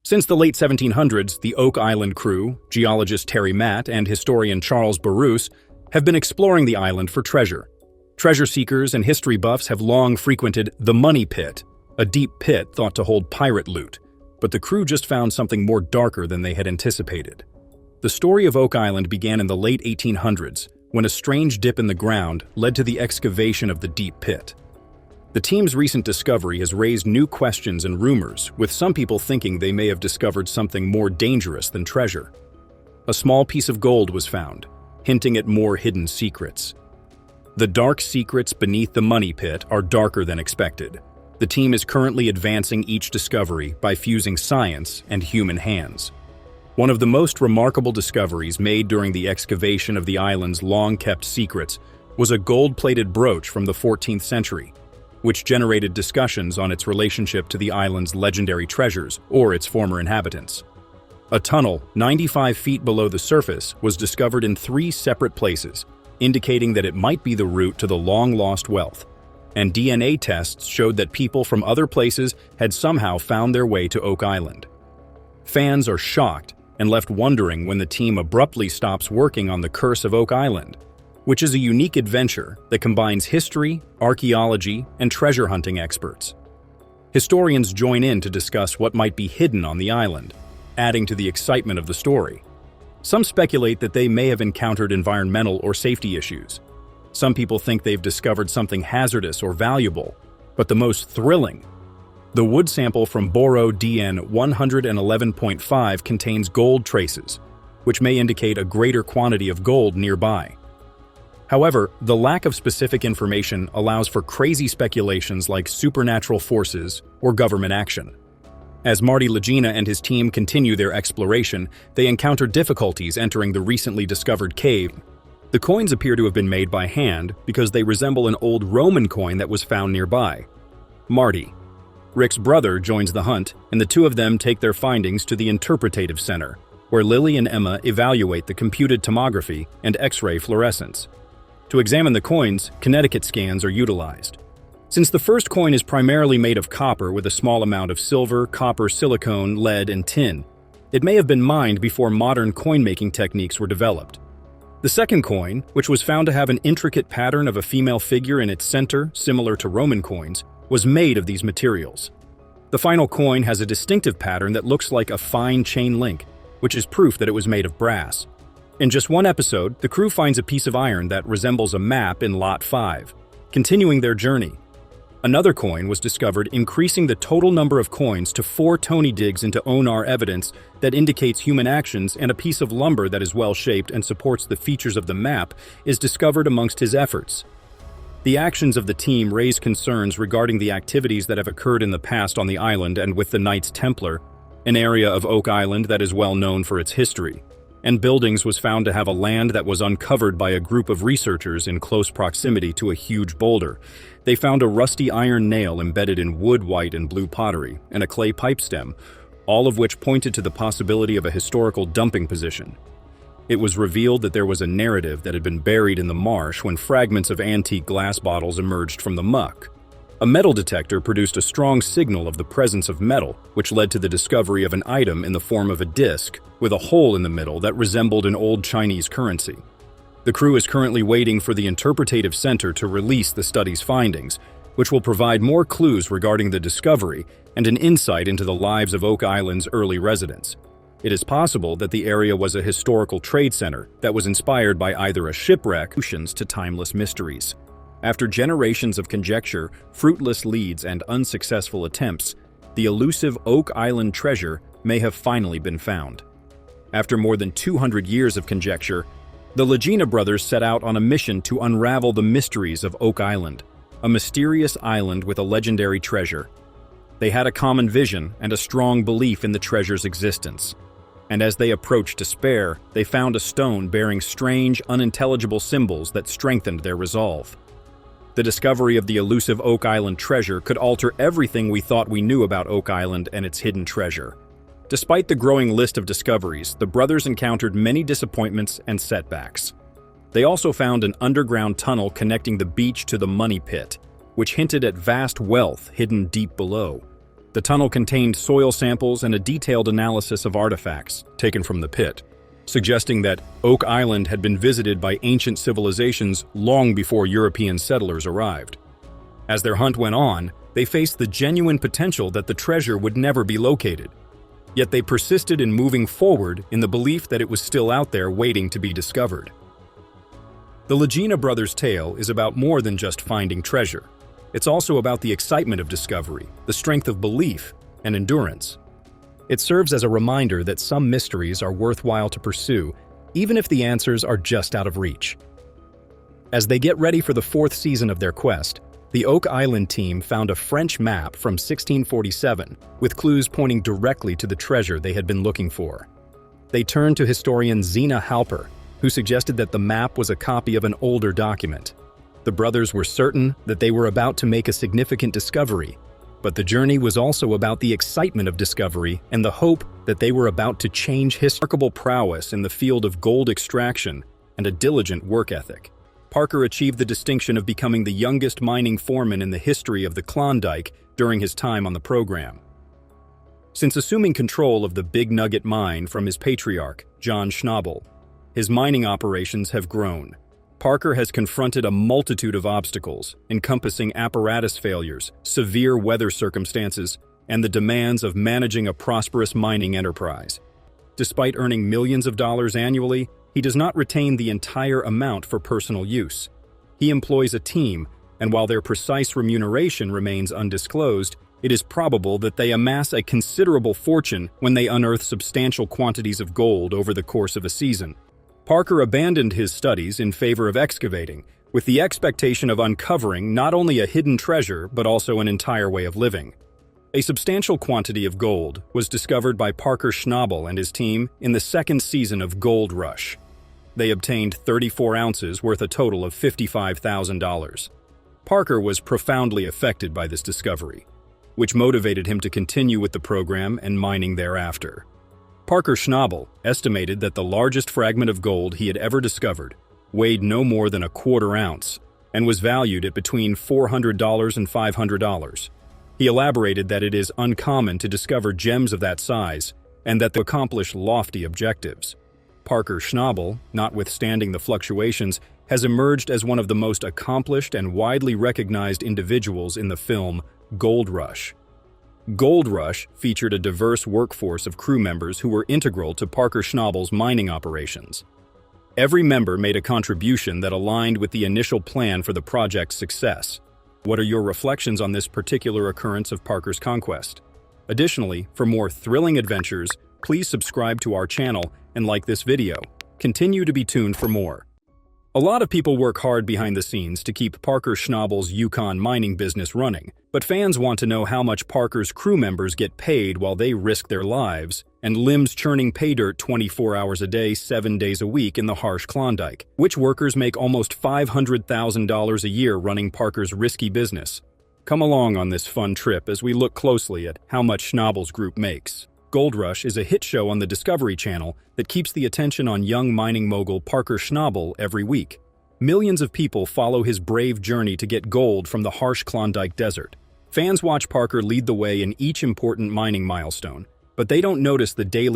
Since the late 1700s, the Oak Island crew, geologist Terry Matt and historian Charles Baruch, have been exploring the island for treasure. Treasure seekers and history buffs have long frequented the Money Pit, a deep pit thought to hold pirate loot, but the crew just found something more darker than they had anticipated. The story of Oak Island began in the late 1800s, when a strange dip in the ground led to the excavation of the deep pit. The team's recent discovery has raised new questions and rumors, with some people thinking they may have discovered something more dangerous than treasure. A small piece of gold was found, hinting at more hidden secrets. The dark secrets beneath the Money Pit are darker than expected. The team is currently advancing each discovery by fusing science and human hands. One of the most remarkable discoveries made during the excavation of the island's long-kept secrets was a gold-plated brooch from the 14th century, which generated discussions on its relationship to the island's legendary treasures or its former inhabitants. A tunnel 95 feet below the surface was discovered in 3 separate places, indicating that it might be the route to the long-lost wealth, and DNA tests showed that people from other places had somehow found their way to Oak Island. Fans are shocked and left wondering when the team abruptly stops working on the Curse of Oak Island, which is a unique adventure that combines history, archaeology, and treasure hunting experts. Historians join in to discuss what might be hidden on the island, adding to the excitement of the story. Some speculate that they may have encountered environmental or safety issues. Some people think they've discovered something hazardous or valuable, but the most thrilling, the wood sample from Boro DN 111.5 contains gold traces, which may indicate a greater quantity of gold nearby. However, the lack of specific information allows for crazy speculations like supernatural forces or government action. As Marty Lagena and his team continue their exploration, they encounter difficulties entering the recently discovered cave. The coins appear to have been made by hand because they resemble an old Roman coin that was found nearby. Marty, Rick's brother, joins the hunt, and the two of them take their findings to the Interpretative Center, where Lily and Emma evaluate the computed tomography and X-ray fluorescence. To examine the coins, Connecticut scans are utilized. Since the first coin is primarily made of copper with a small amount of silver, copper, silicone, lead, and tin, it may have been mined before modern coin-making techniques were developed. The second coin, which was found to have an intricate pattern of a female figure in its center, similar to Roman coins, was made of these materials. The final coin has a distinctive pattern that looks like a fine chain link, which is proof that it was made of brass. In just one episode, the crew finds a piece of iron that resembles a map in Lot 5, continuing their journey. Another coin was discovered, increasing the total number of coins to 4 Tony digs into Onar evidence that indicates human actions, and a piece of lumber that is well-shaped and supports the features of the map is discovered amongst his efforts. The actions of the team raise concerns regarding the activities that have occurred in the past on the island and with the Knights Templar, an area of Oak Island that is well known for its history. And Buildings was found to have a land that was uncovered by a group of researchers in close proximity to a huge boulder. They found a rusty iron nail embedded in wood, white, and blue pottery, and a clay pipe stem, all of which pointed to the possibility of a historical dumping position. It was revealed that there was a narrative that had been buried in the marsh when fragments of antique glass bottles emerged from the muck. A metal detector produced a strong signal of the presence of metal, which led to the discovery of an item in the form of a disc with a hole in the middle that resembled an old Chinese currency. The crew is currently waiting for the Interpretative Center to release the study's findings, which will provide more clues regarding the discovery and an insight into the lives of Oak Island's early residents. It is possible that the area was a historical trade center that was inspired by either a shipwreck or solutions to timeless mysteries. After generations of conjecture, fruitless leads, and unsuccessful attempts, the elusive Oak Island treasure may have finally been found. After more than 200 years of conjecture, the Lagena brothers set out on a mission to unravel the mysteries of Oak Island, a mysterious island with a legendary treasure. They had a common vision and a strong belief in the treasure's existence. And as they approached despair, they found a stone bearing strange, unintelligible symbols that strengthened their resolve. The discovery of the elusive Oak Island treasure could alter everything we thought we knew about Oak Island and its hidden treasure. Despite the growing list of discoveries, the brothers encountered many disappointments and setbacks. They also found an underground tunnel connecting the beach to the Money Pit, which hinted at vast wealth hidden deep below. The tunnel contained soil samples and a detailed analysis of artifacts taken from the pit, suggesting that Oak Island had been visited by ancient civilizations long before European settlers arrived. As their hunt went on, they faced the genuine potential that the treasure would never be located. Yet they persisted in moving forward in the belief that it was still out there waiting to be discovered. The Lagena brothers' tale is about more than just finding treasure. It's also about the excitement of discovery, the strength of belief, and endurance. It serves as a reminder that some mysteries are worthwhile to pursue, even if the answers are just out of reach. As they get ready for the 4th season of their quest, the Oak Island team found a French map from 1647 with clues pointing directly to the treasure they had been looking for. They turned to historian Zena Halper, who suggested that the map was a copy of an older document. The brothers were certain that they were about to make a significant discovery, but the journey was also about the excitement of discovery and the hope that they were about to change historical prowess in the field of gold extraction and a diligent work ethic. Parker achieved the distinction of becoming the youngest mining foreman in the history of the Klondike during his time on the program. Since assuming control of the Big Nugget mine from his patriarch, John Schnabel, his mining operations have grown. Parker has confronted a multitude of obstacles, encompassing apparatus failures, severe weather circumstances, and the demands of managing a prosperous mining enterprise. Despite earning millions of dollars annually, he does not retain the entire amount for personal use. He employs a team, and while their precise remuneration remains undisclosed, it is probable that they amass a considerable fortune when they unearth substantial quantities of gold over the course of a season. Parker abandoned his studies in favor of excavating, with the expectation of uncovering not only a hidden treasure but also an entire way of living. A substantial quantity of gold was discovered by Parker Schnabel and his team in the 2nd season of Gold Rush. They obtained 34 ounces worth a total of $55,000. Parker was profoundly affected by this discovery, which motivated him to continue with the program and mining thereafter. Parker Schnabel estimated that the largest fragment of gold he had ever discovered weighed no more than a quarter ounce and was valued at between $400 and $500. He elaborated that it is uncommon to discover gems of that size and that they accomplish lofty objectives. Parker Schnabel, notwithstanding the fluctuations, has emerged as one of the most accomplished and widely recognized individuals in the film Gold Rush. Gold Rush featured a diverse workforce of crew members who were integral to Parker Schnabel's mining operations. Every member made a contribution that aligned with the initial plan for the project's success. What are your reflections on this particular occurrence of Parker's conquest? Additionally, for more thrilling adventures, please subscribe to our channel and like this video. Continue to be tuned for more. A lot of people work hard behind the scenes to keep Parker Schnabel's Yukon mining business running, but fans want to know how much Parker's crew members get paid while they risk their lives and limbs churning pay dirt 24 hours a day, 7 days a week in the harsh Klondike. Which workers make almost $500,000 a year running Parker's risky business? Come along on this fun trip as we look closely at how much Schnabel's group makes. Gold Rush is a hit show on the Discovery Channel that keeps the attention on young mining mogul Parker Schnabel every week. Millions of people follow his brave journey to get gold from the harsh Klondike Desert. Fans watch Parker lead the way in each important mining milestone, but they don't notice the daily